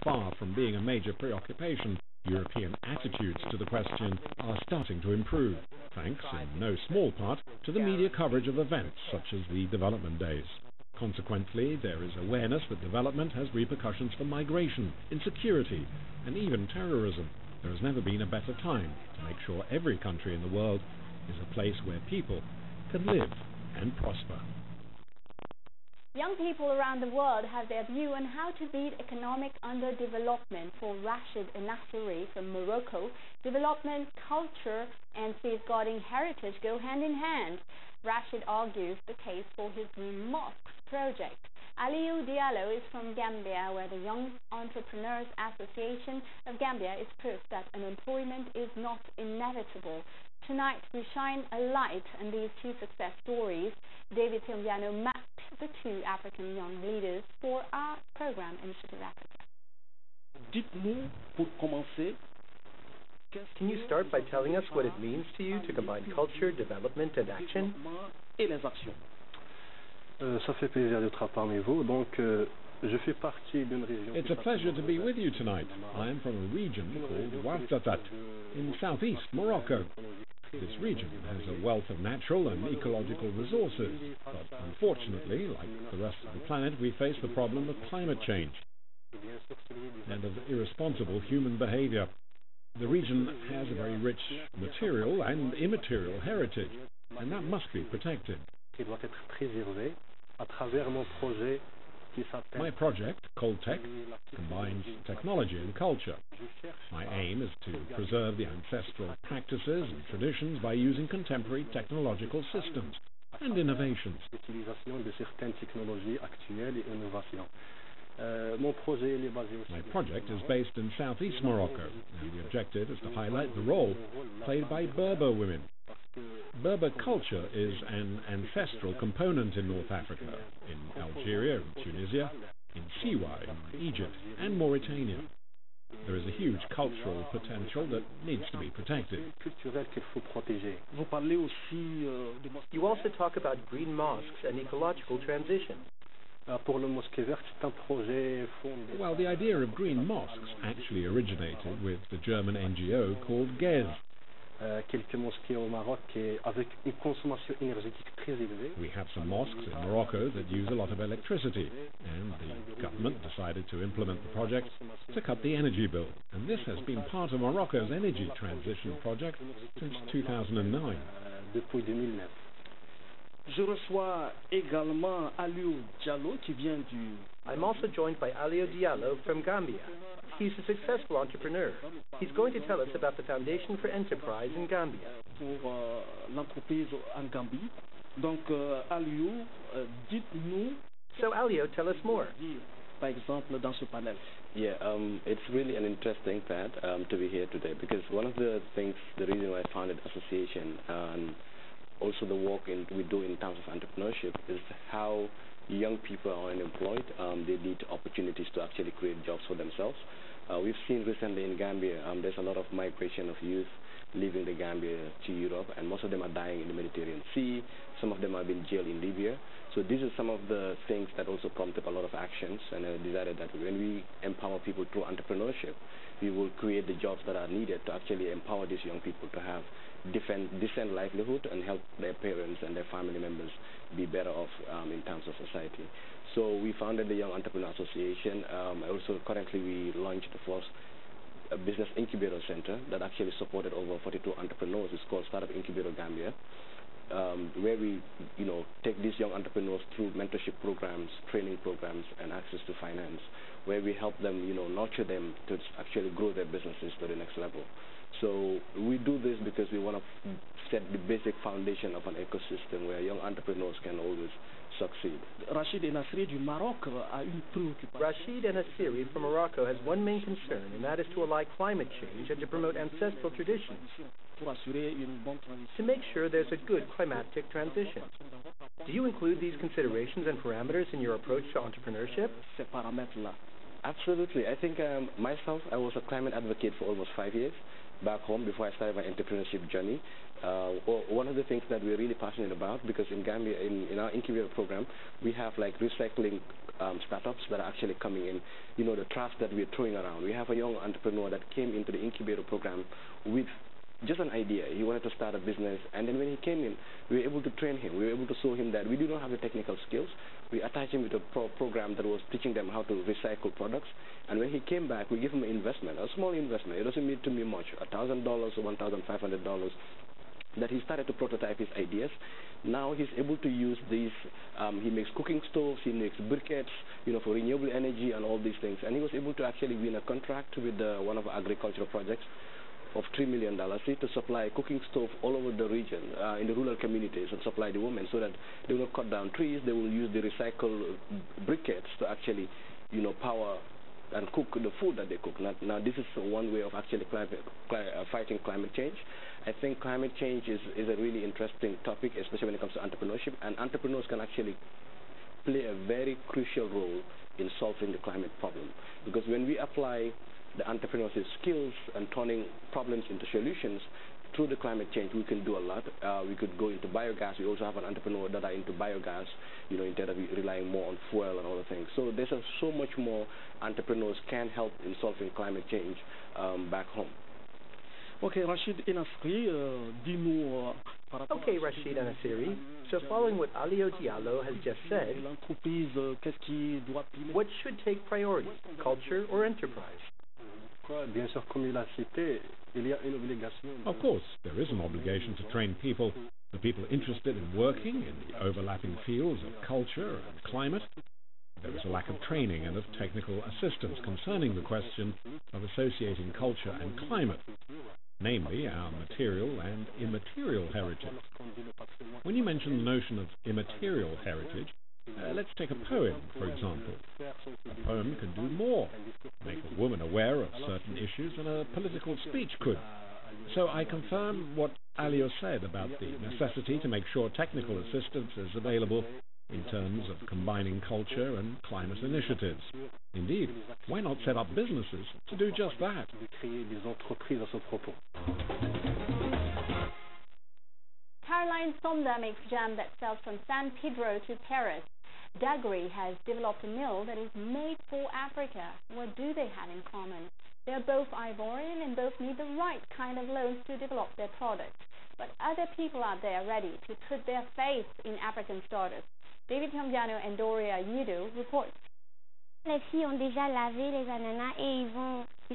far from being a major preoccupation, European attitudes to the question are starting to improve, thanks in no small part to the media coverage of events such as the Development Days. Consequently, there is awareness that development has repercussions for migration, insecurity, and even terrorism. There has never been a better time to make sure every country in the world is a place where people can live and prosper. Young people around the world have their view on how to beat economic underdevelopment. For Rashid Enassiri from Morocco, development, culture, and safeguarding heritage go hand in hand. Rashid argues the case for his Green Mosques project. Aliou Diallo is from Gambia, where the Young Entrepreneurs Association of Gambia is proof that unemployment is not inevitable. Tonight, we shine a light on these two success stories. David Timbiano mapped the two African young leaders for our program Initiative Africa. Dites-nous, pour commencer, can you start by telling us what it means to you to combine culture, development, and action? et les actions. Ça fait plaisir d'être parmi vous. Donc, je fais partie d'une région. It's a pleasure to be with you tonight. I am from a region called Ouardatat in southeast Morocco. This region has a wealth of natural and ecological resources, but unfortunately, like the rest of the planet, we face the problem of climate change and of irresponsible human behavior. The region has a very rich material and immaterial heritage, and that must be protected. Qui doit être préservé à travers mon projet qui s'appelle. My project, Coltech, combines technology and culture. My aim is to preserve the ancestral practices and traditions by using contemporary technological systems and innovations. L'utilisation de certaines technologies actuelles et innovations. Mon projet est basé aussi. My project is based in southeast Morocco, and the objective is to highlight the role played by Berber women. Berber culture is an ancestral component in North Africa, in Algeria and Tunisia, in Siwa in Egypt and Mauritania. There is a huge cultural potential that needs to be protected. Vous parlez aussi de You also talk about green mosques and ecological transition. Pour le mosquée verte, c'est un projet fondé. Well, the idea of green mosques actually originated with the German NGO called GEZ. Quelques mosquées au Maroc avec une consommation énergétique très élevée. We have some mosques in Morocco that use a lot of electricity, and the government decided to implement the project to cut the energy bill. And this has been part of Morocco's energy transition project since 2009. Depuis 2009. Je reçois également Aliou Diallo qui vient du. I'm also joined by Aliou Diallo from Gambia. He's a successful entrepreneur. He's going to tell us about the Foundation for Enterprise in Gambia. Pour l'entreprise en Gambie. Donc, Aliou, dites-nous. So, Aliou, tell us more. Par exemple, dans ce panel. Yeah, it's really an interesting part to be here today, because one of the things, the reason why I founded association and also the work we do in terms of entrepreneurship is how young people are unemployed. They need opportunities to actually create jobs for themselves. We've seen recently in Gambia, there's a lot of migration of youth leaving the Gambia to Europe, and most of them are dying in the Mediterranean Sea. Some of them have been jailed in Libya. So these are some of the things that also prompted a lot of actions, and I decided that when we empower people through entrepreneurship, we will create the jobs that are needed to actually empower these young people to have decent livelihood and help their parents and their family members be better off in terms of society. So we founded the Young Entrepreneur Association. Also currently we launched the first business incubator center that actually supported over 42 entrepreneurs. It's called Startup Incubator Gambia, where we take these young entrepreneurs through mentorship programs, training programs, and access to finance, where we help them nurture them to actually grow their businesses to the next level. So we do this because we want to set the basic foundation of an ecosystem where young entrepreneurs can always succeed. Rashid Enassiri du Maroc a une préoccupation. Rashid Enassiri from Morocco has one main concern, and that is to ally climate change and to promote ancestral traditions, Pour assurer une bonne transition. to make sure there's a good climatic transition. Do you include these considerations and parameters in your approach to entrepreneurship? Ces paramètres-là. Absolutely. I think myself, I was a climate advocate for almost 5 years back home before I started my entrepreneurship journey. One of the things that we're really passionate about, because in Gambia, in our incubator program, we have like recycling startups that are actually coming in, you know, the trash that we're throwing around. We have a young entrepreneur that came into the incubator program with just an idea. He wanted to start a business, and then when he came in, we were able to train him. We were able to show him that we do not have the technical skills. We attached him with a program that was teaching them how to recycle products, and when he came back, we gave him an investment, a small investment. It doesn't need to be much, $1,000 or $1,500, that he started to prototype his ideas. Now he's able to use these, he makes cooking stoves, he makes briquettes, you know, for renewable energy and all these things, and he was able to actually win a contract with one of our agricultural projects of $3 million to supply cooking stove all over the region, in the rural communities, and supply the women so that they will not cut down trees. They will use the recycled briquettes to actually, you know, power and cook the food that they cook. Now this is one way of actually fighting climate change. I think climate change is a really interesting topic, especially when it comes to entrepreneurship, and entrepreneurs can actually play a very crucial role in solving the climate problem, because when we apply the entrepreneurship skills and turning problems into solutions through the climate change, we can do a lot. We could go into biogas. We also have an entrepreneur that are into biogas, you know, instead of relying more on fuel and other things. So there's so much more entrepreneurs can help in solving climate change back home. Okay, Rachid et Nasri, dis-nous par rapport Okay, Rashid and Asiri. So following what Alio Diallo has just said, l'entreprise, qu'est-ce qui doit primer? what should take priority, culture or enterprise? Bien sûr, comme il a cité, il y a une obligation. Of course, there is an obligation to train people, the people interested in working in the overlapping fields of culture and climate. There is a lack of training and of technical assistance concerning the question of associating culture and climate, namely our material and immaterial heritage. When you mention the notion of immaterial heritage, let's take a poem, for example. A poem can do more, make a woman aware of certain issues than a political speech could. So I confirm what Alio said about the necessity to make sure technical assistance is available in terms of combining culture and climate initiatives. Indeed, why not set up businesses to do just that? Caroline Somda makes jam that sells from San Pedro to Paris. Dagri has developed a mill that is made for Africa. What do they have in common? They're both Ivorian and both need the right kind of loans to develop their products. But are there people out there ready to put their faith in African startups? David Cambiano and Doria Yido report. Les filles ont déjà lavé les ananas et ils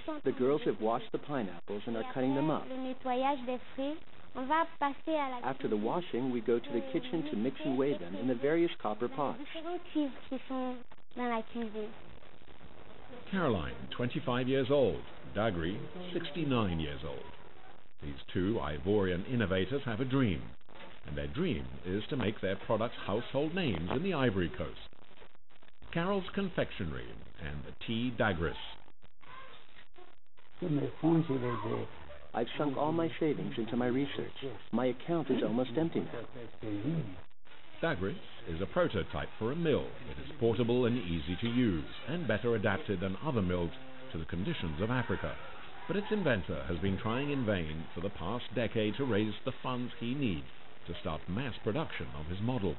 sont The girls have washed the pineapples and are cutting them up. le nettoyage des fruits. On va passer à la After the washing, we go to the kitchen to mix and weigh them in the various copper pots. différents cuivres qui sont dans la cuisine. Caroline, 25 years old. Dagri, 69 years old. These two Ivorian innovators have a dream, and their dream is to make their products household names in the Ivory Coast. Carol's Confectionery and the Tea Dagris. I've sunk all my savings into my research. My account is almost empty now. Dagris is a prototype for a mill that is portable and easy to use, and better adapted than other mills to the conditions of Africa. But its inventor has been trying in vain for the past decade to raise the funds he needs to start mass production of his model.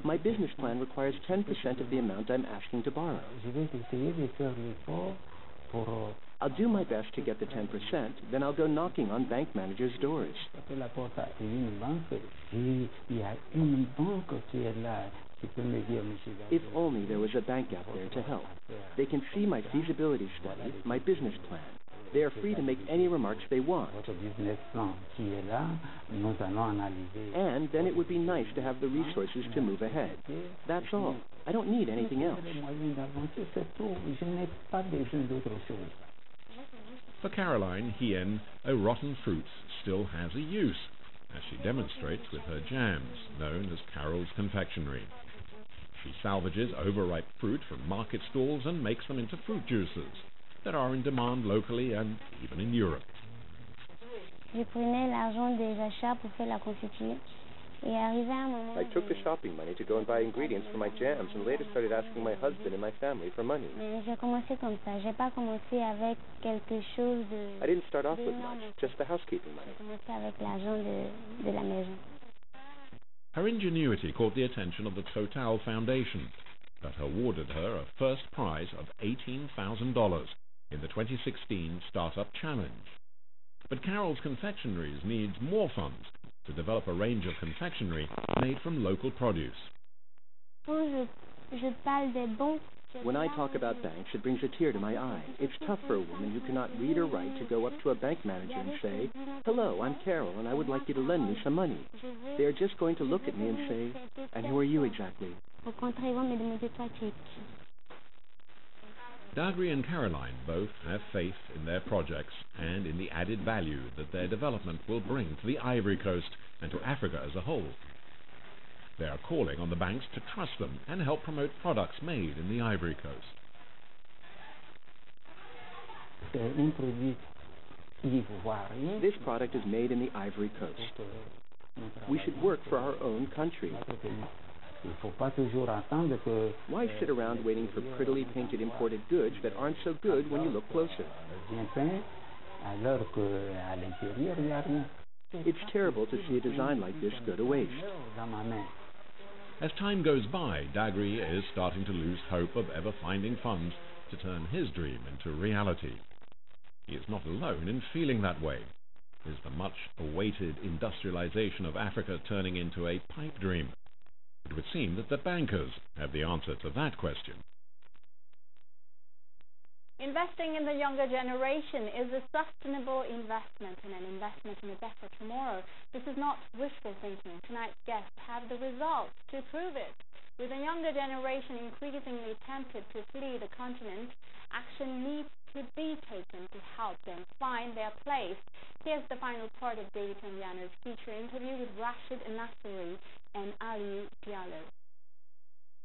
My business plan requires 10% of the amount I'm asking to borrow. I'll do my best to get the 10%, then I'll go knocking on bank managers' doors. If only there was a bank out there to help. They can see my feasibility study, my business plan. They are free to make any remarks they want. And then it would be nice to have the resources to move ahead. That's all. I don't need anything else. For Caroline Hien, a rotten fruit still has a use, as she demonstrates with her jams, known as Carol's Confectionery. She salvages overripe fruit from market stalls and makes them into fruit juices that are in demand locally and even in Europe. Je prenais l'argent des achats pour faire la confiture Et arrivé à un moment, I took the shopping money to go and buy ingredients for my jams and later started asking my husband and my family for money. mais j'ai commencé comme ça. J'ai pas commencé avec quelque chose de. I didn't start off with much, just the housekeeping money. J'ai commencé avec l'argent de la maison. Her ingenuity caught the attention of the Total Foundation, that awarded her a first prize of $18,000 in the 2016 Startup Challenge. But Carol's confectioneries needs more funds to develop a range of confectionery made from local produce. Quand je parle des bons. When I talk about banks, it brings a tear to my eye. It's tough for a woman who cannot read or write to go up to a bank manager and say, "Hello, I'm Carol, and I would like you to lend me some money." They are just going to look at me and say, "And who are you exactly?" Dagri and Caroline both have faith in their projects and in the added value that their development will bring to the Ivory Coast and to Africa as a whole. They are calling on the banks to trust them and help promote products made in the Ivory Coast. This product is made in the Ivory Coast. We should work for our own country. Why sit around waiting for prettily painted imported goods that aren't so good when you look closer? It's terrible to see a design like this go to waste. As time goes by, Dagri is starting to lose hope of ever finding funds to turn his dream into reality. He is not alone in feeling that way. Is the much-awaited industrialization of Africa turning into a pipe dream? It would seem that the bankers have the answer to that question. Investing in the younger generation is a sustainable investment and an investment in a better tomorrow. This is not wishful thinking. Tonight's guests have the results to prove it. With the younger generation increasingly tempted to flee the continent, action needs to be taken to help them find their place. Here's the final part of David Tandiano's feature interview with Rashid Nasseri and Ali Diallo.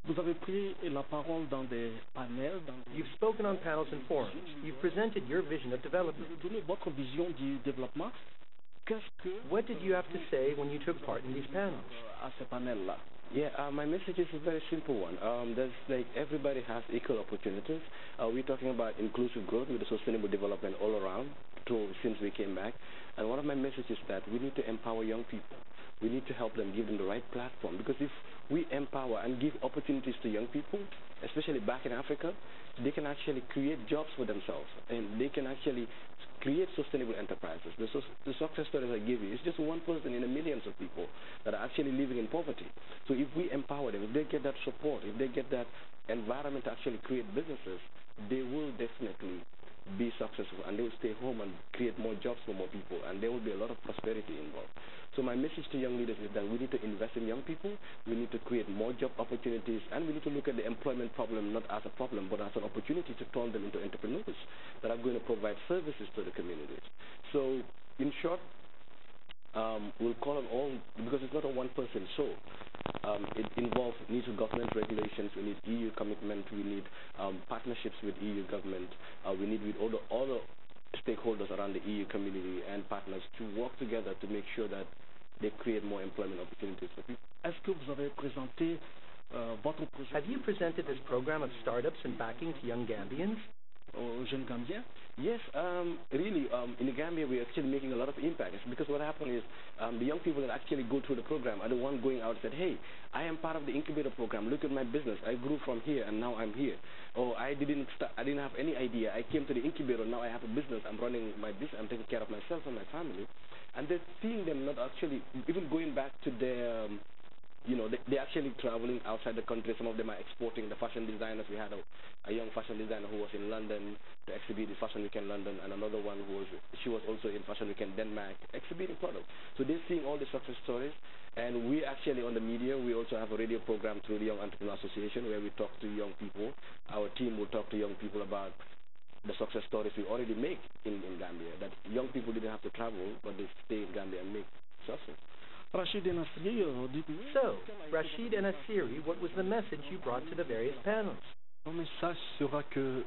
Vous avez pris la parole dans des panels. You've spoken on panels and forums. You've presented your vision of development. Donnez votre vision du développement. What did you have to say when you took part in these panels? À ces panels-là. Yeah, my message is a very simple one. There's like everybody has equal opportunities. We're talking about inclusive growth with the sustainable development all around since we came back. And one of my messages is that we need to empower young people. We need to help them, give them the right platform. Because if we empower and give opportunities to young people, especially back in Africa, they can actually create jobs for themselves. And they can actually create sustainable enterprises. The success stories I give you is just one person in the millions of people that are actually living in poverty. So if we empower them, if they get that support, if they get that environment to actually create businesses, they will definitely be successful and they will stay home and create more jobs for more people, and there will be a lot of prosperity involved. So my message to young leaders is that we need to invest in young people, we need to create more job opportunities, and we need to look at the employment problem not as a problem but as an opportunity to turn them into entrepreneurs that are going to provide services to the communities. So in short, we'll call on all, because it's not a one-person show. It involves needs of government regulations, we need EU commitment, we need partnerships with EU government, we need with all the stakeholders around the EU community and partners to work together to make sure that they create more employment opportunities for people. Est-ce que vous avez présenté votre projet? Have you presented this program of startups and backing to young Gambians? Aux jeunes Gambiens? Yes, really, in the Gambia we're actually making a lot of impact. It's because what happened is the young people that actually go through the program are the one going out and said, hey, I am part of the incubator program. Look at my business. I grew from here and now I'm here. Or I didn't have any idea. I came to the incubator. Now I have a business. I'm running my business. I'm taking care of myself and my family. And they're seeing them not actually even going back to their they're actually traveling outside the country. Some of them are exporting. The fashion designers, we had a young fashion designer who was in London to exhibit the Fashion Week in London, and another one she was also in Fashion Week in Denmark exhibiting products. So they're seeing all the success stories, and we actually on the media, we also have a radio program through the Young Entrepreneur Association where we talk to young people. Our team will talk to young people about the success stories we already make in Gambia, that young people didn't have to travel, but they stay in Gambia and make success. Rashid Nasseri, So, Rashid and Nasseri, what was the message you brought to the various panels? Mon message sera que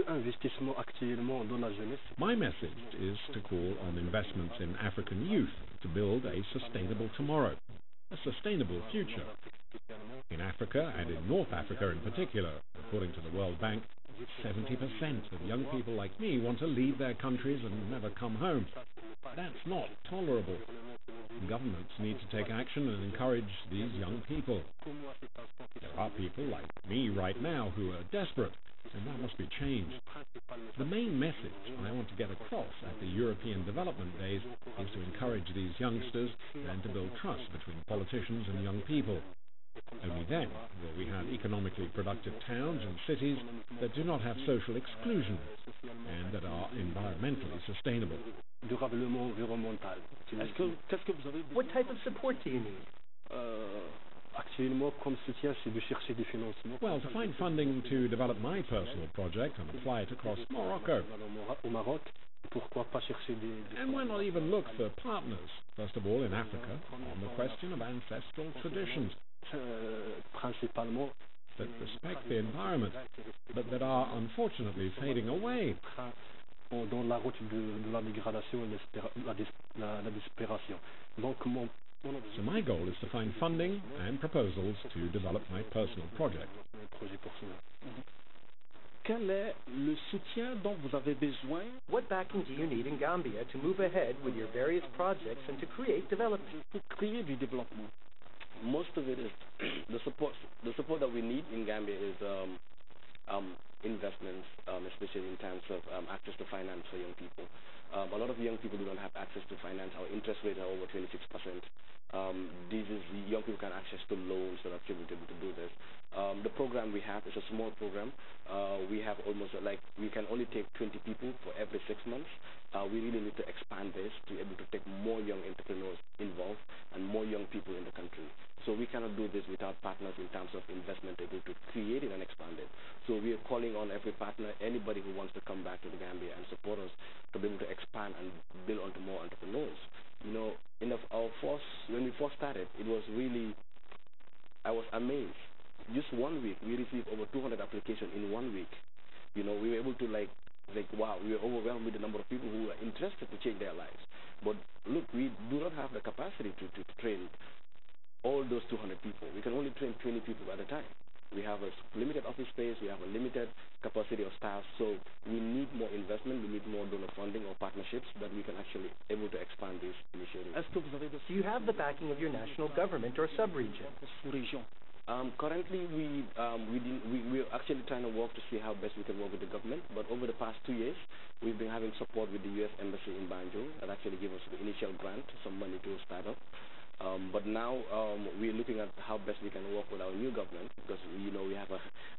investissement actuellement dans la jeunesse. My message is to call on investments in African youth to build a sustainable tomorrow. a sustainable future. In Africa, and in North Africa in particular, according to the World Bank, 70% of young people like me want to leave their countries and never come home. That's not tolerable. Governments need to take action and encourage these young people. There are people like me right now who are desperate, and that must be changed. The main message I want to get across at the European Development Days is to encourage these youngsters and to build trust between politicians and young people. Only then will we have economically productive towns and cities that do not have social exclusion and that are environmentally sustainable. What type of support do you need? Well, to find funding to develop my personal project and apply it across Morocco. And why not even look for partners, first of all in Africa, on the question of ancestral traditions that respect the environment, but that are unfortunately fading away. So my goal is to find funding and proposals to develop my personal project. What backing do you need in Gambia to move ahead with your various projects and to create development? Most of it is the support. The support that we need in Gambia is investments, especially in terms of access to finance for young people. A lot of young people do not have access to finance. Our interest rates are over 26%. Young people can access to loans that are able to do this. The program we have is a small program. We have almost we can only take 20 people for every 6 months. We really need to expand this to be able to take more young entrepreneurs involved and more young people in the country. So we cannot do this without partners in terms of investment able to create it and expand it. So we are calling on every partner, anybody who wants to come back to the Gambia and support us to be able to expand and build onto more entrepreneurs. You know, when we first started, it was really, I was amazed. Just 1 week, we received over 200 applications in 1 week. You know, we were able to wow, we were overwhelmed with the number of people who are interested to change their lives. But look, we do not have the capacity to train all those 200 people. We can only train 20 people at a time. We have a limited office space, we have a limited capacity of staff, so we need more investment, we need more donor funding or partnerships that we can actually able to expand this initiative. Do you have the backing of your national government or sub-region? Currently, we're actually trying to work to see how best we can work with the government, but over the past 2 years, we've been having support with the U.S. Embassy in Banjul that actually gave us the initial grant, some money to start up. But now we're looking at how best we can work with our new government because, you know, we have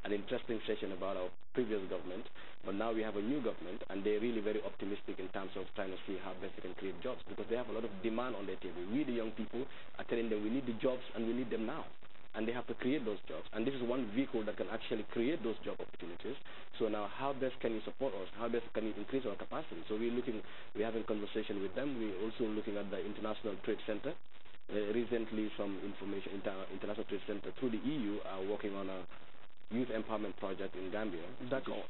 an interesting session about our previous government, but now we have a new government and they're really very optimistic in terms of trying to see how best they can create jobs because they have a lot of demand on their table. We, the young people, are telling them we need the jobs and we need them now. And they have to create those jobs. And this is one vehicle that can actually create those job opportunities. So now how best can you support us? How best can you increase our capacity? So we're having conversation with them. We're also looking at the International Trade Center. Recently, some information, International Trade Center through the EU are working on a youth empowerment project in Gambia. D'accord.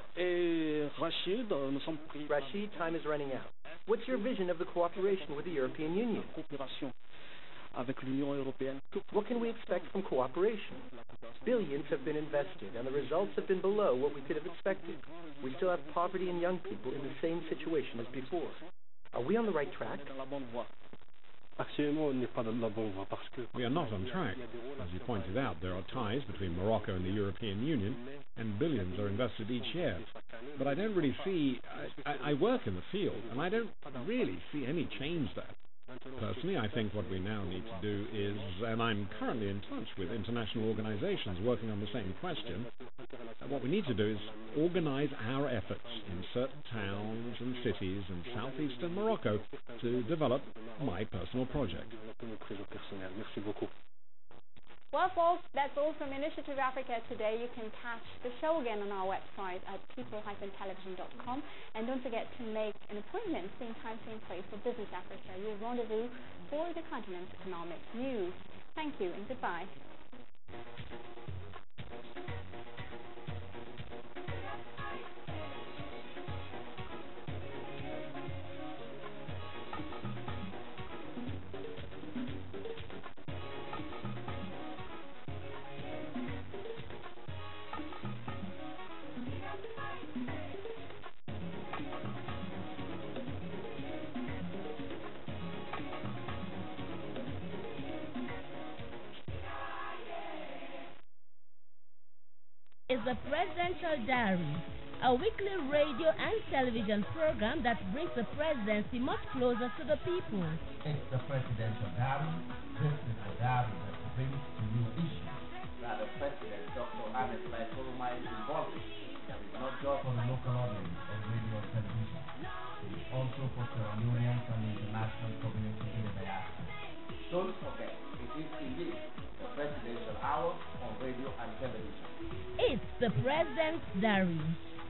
Rashid, time is running out. What's your vision of the cooperation with the European Union? What can we expect from cooperation? Billions have been invested, and the results have been below what we could have expected. We still have poverty and young people in the same situation as before. Are we on the right track? We are not on track. As you pointed out, there are ties between Morocco and the European Union, and billions are invested each year. But I don't really see... I work in the field, and I don't really see any change there. Personally, I think what we now need to do is, and I'm currently in touch with international organizations working on the same question, what we need to do is organize our efforts in certain towns and cities in southeastern Morocco to develop my personal project. Well, folks, that's all from Initiative Africa today. You can catch the show again on our website at people-television.com. And don't forget to make an appointment, same time, same place, for Business Africa, your rendezvous for the continent's economic news. Thank you and goodbye. is the Presidential Diary, a weekly radio and television program that brings the presidency much closer to the people. It's the Presidential Diary. This is the diary that brings to you issues that the President, Dr. Ahmed Solomon, is involved in. It's not just for the local audience of radio and television. It's also for Sierra Leoneans and the international community in the diaspora. Don't forget, it is indeed the Presidential Hour on radio and television. It's the President's Diary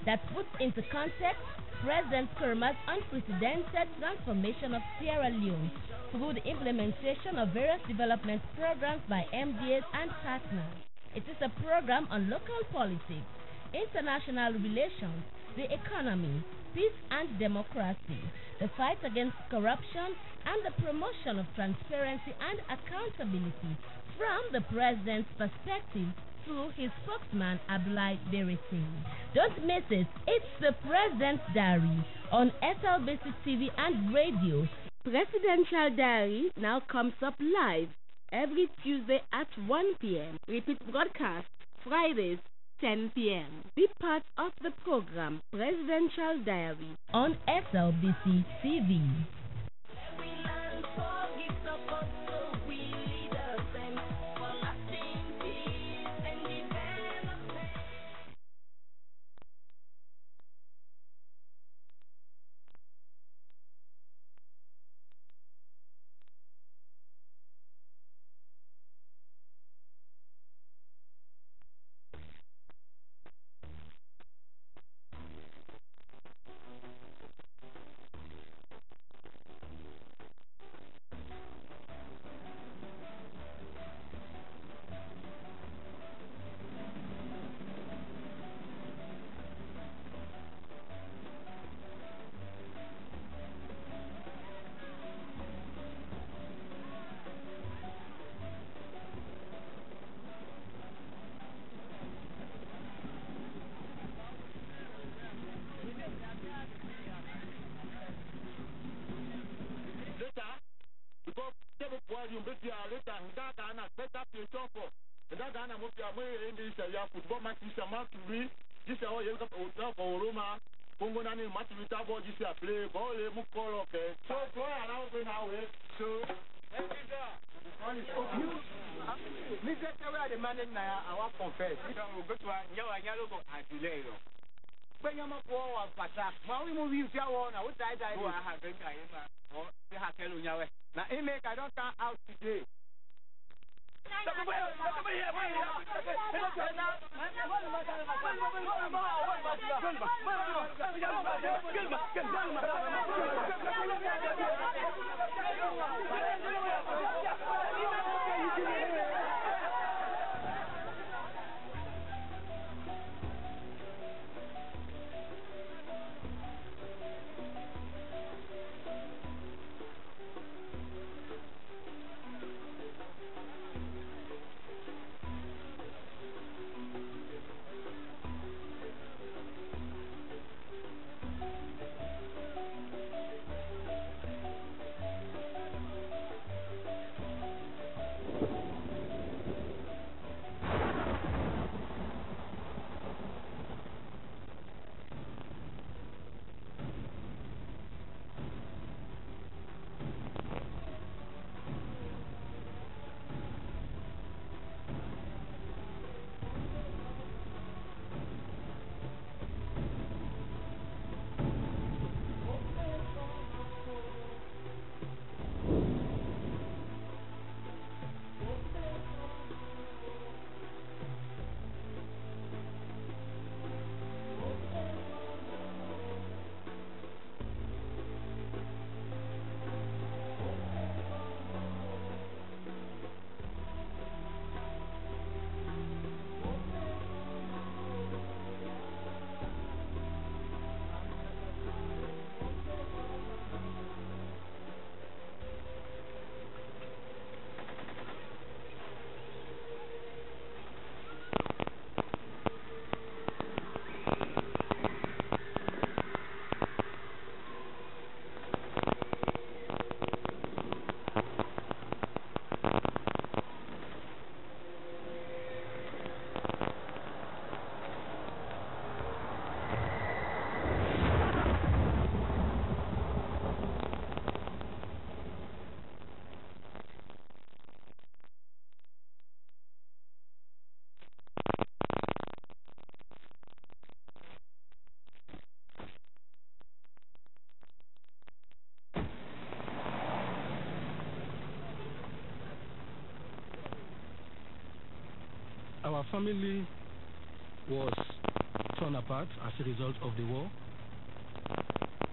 that puts into context President Kerma's unprecedented transformation of Sierra Leone through the implementation of various development programs by MDAs and partners. It is a program on local politics, international relations, the economy, peace and democracy, the fight against corruption, and the promotion of transparency and accountability from the President's perspective through his spokesman Abdoulaye Berete. Don't miss it. It's the President's Diary on SLBC TV and radio. Presidential Diary now comes up live every Tuesday at 1 p.m. Repeat broadcast Fridays 10 p.m. Be part of the program Presidential Diary on SLBC TV. family was torn apart as a result of the war.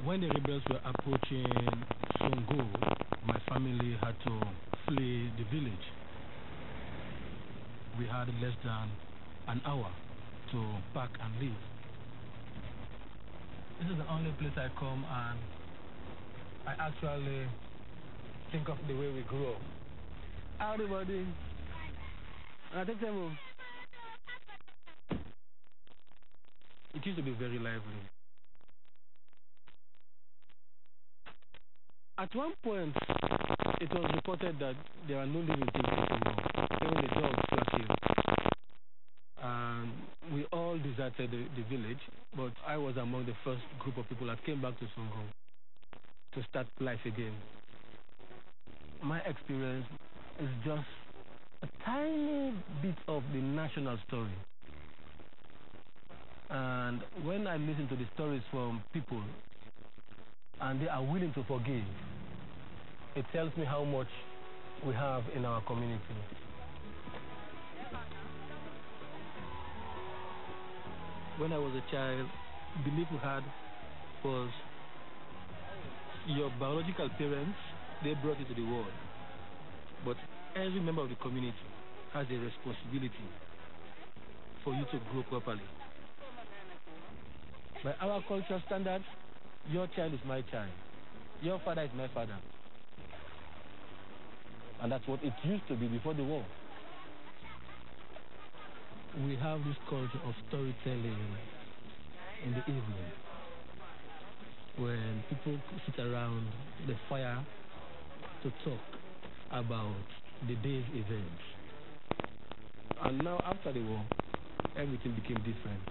When the rebels were approaching Songo, my family had to flee the village. We had less than an hour to pack and leave. This is the only place I come and I actually think of the way we grew up. Everybody, I take them home. It used to be very lively. At one point, it was reported that there are no living things in Songo, even the dogs flat here. And we all deserted the village, but I was among the first group of people that came back to Songo to start life again. My experience is just a tiny bit of the national story. And when I listen to the stories from people and they are willing to forgive, it tells me how much we have in our community. When I was a child, the belief we had was your biological parents, they brought you to the world. But every member of the community has a responsibility for you to grow properly. By our cultural standards, your child is my child. Your father is my father. And that's what it used to be before the war. We have this culture of storytelling in the evening when people sit around the fire to talk about the day's events. And now after the war, everything became different.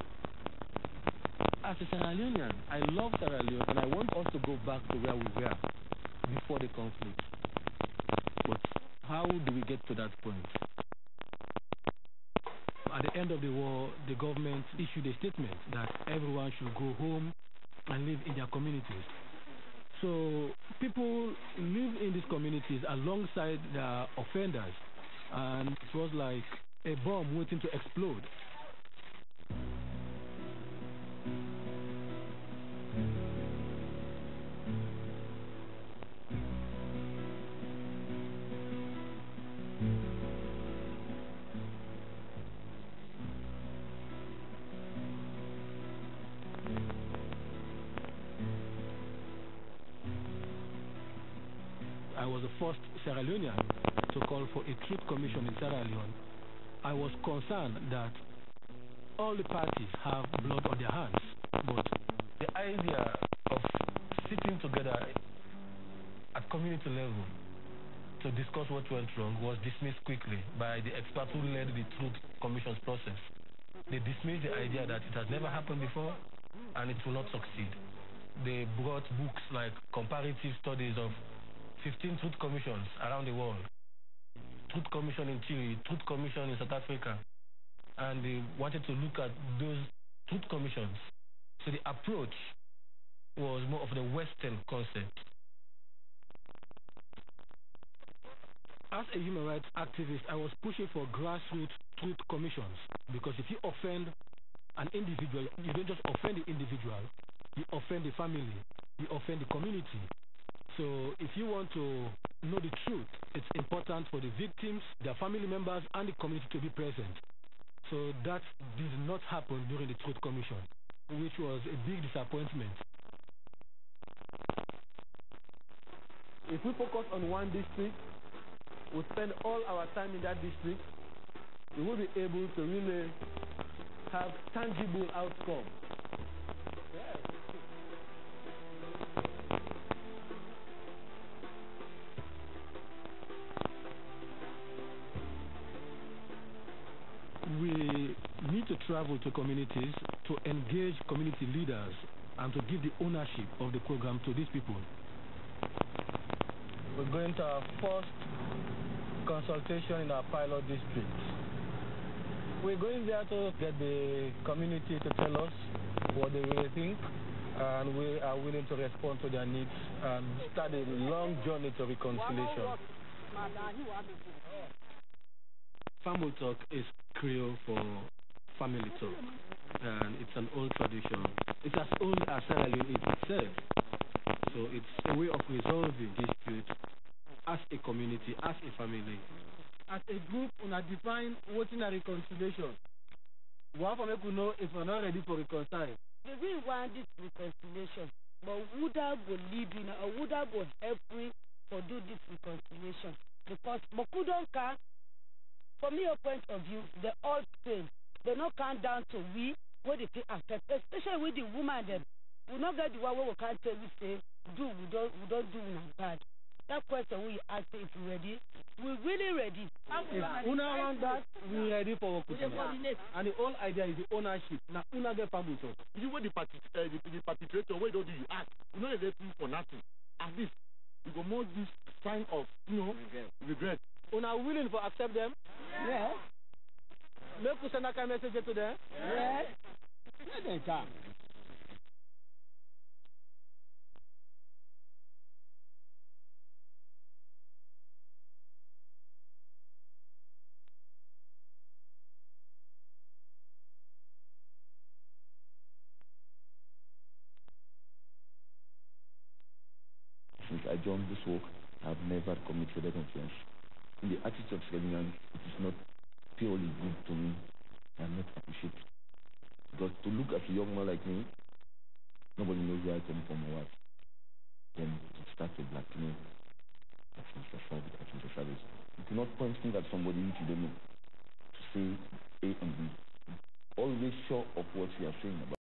As a Sierra Leonean, I love Sierra Leone and I want us to go back to where we were before the conflict. But how do we get to that point? At the end of the war, the government issued a statement that everyone should go home and live in their communities. So people live in these communities alongside their offenders, and it was like a bomb waiting to explode. I was the first Sierra Leonean to call for a truth commission in Sierra Leone. I was concerned that all the parties have blood on their hands, but the idea of sitting together at community level to discuss what went wrong was dismissed quickly by the experts who led the truth commission's process. They dismissed the idea that it has never happened before and it will not succeed. They brought books like comparative studies of 15 truth commissions around the world. Truth commission in Chile, truth commission in South Africa. And they wanted to look at those truth commissions. So the approach was more of the Western concept. As a human rights activist, I was pushing for grassroots truth commissions, because if you offend an individual, you don't just offend the individual, you offend the family, you offend the community. So if you want to know the truth, it's important for the victims, their family members, and the community to be present. So that did not happen during the Truth Commission, which was a big disappointment. If we focus on one district, we spend all our time in that district, we will be able to really have tangible outcomes. We need to travel to communities to engage community leaders and to give the ownership of the program to these people. We're going to our first consultation in our pilot district. We're going there to get the community to tell us what they really think, and we are willing to respond to their needs and start a long journey to reconciliation. Family Talk is Creole for family talk, and it's an old tradition. It's as old as Sierra Leone is itself. So it's a way of resolving disputes as a community, as a family. As a group, we are define what is a reconciliation. We have to make we know if we're not ready for reconcile. We want this reconciliation, but would I go lead you or would I go help you for do this reconciliation? Because Mokudonka, from your point of view, they all same. They not come down to we what they affect, especially with the woman them. We not get the one where we can't tell you say do we don't do it bad. That question we ask if we ready. We're really ready. If Una want that, we're ready for Okutuna. And the whole idea is the ownership. Now Una get permission. You want the perpetrator, where don't you ask? You know they're for nothing. At least you go more this sign of regret. Una willing to accept them? Yeah. Make we send a kind message to them? Yeah. Let them come. Since I joined this work, I have never committed an offense. In the attitude of Sierra Leone, it is not purely good to me. I am not appreciated. Because to look at a young man like me, nobody knows where I come from or what. Then it starts to blackmail. That's Mr. Savage. You cannot point finger at somebody which you don't know to say A and B. Always sure of what you are saying about.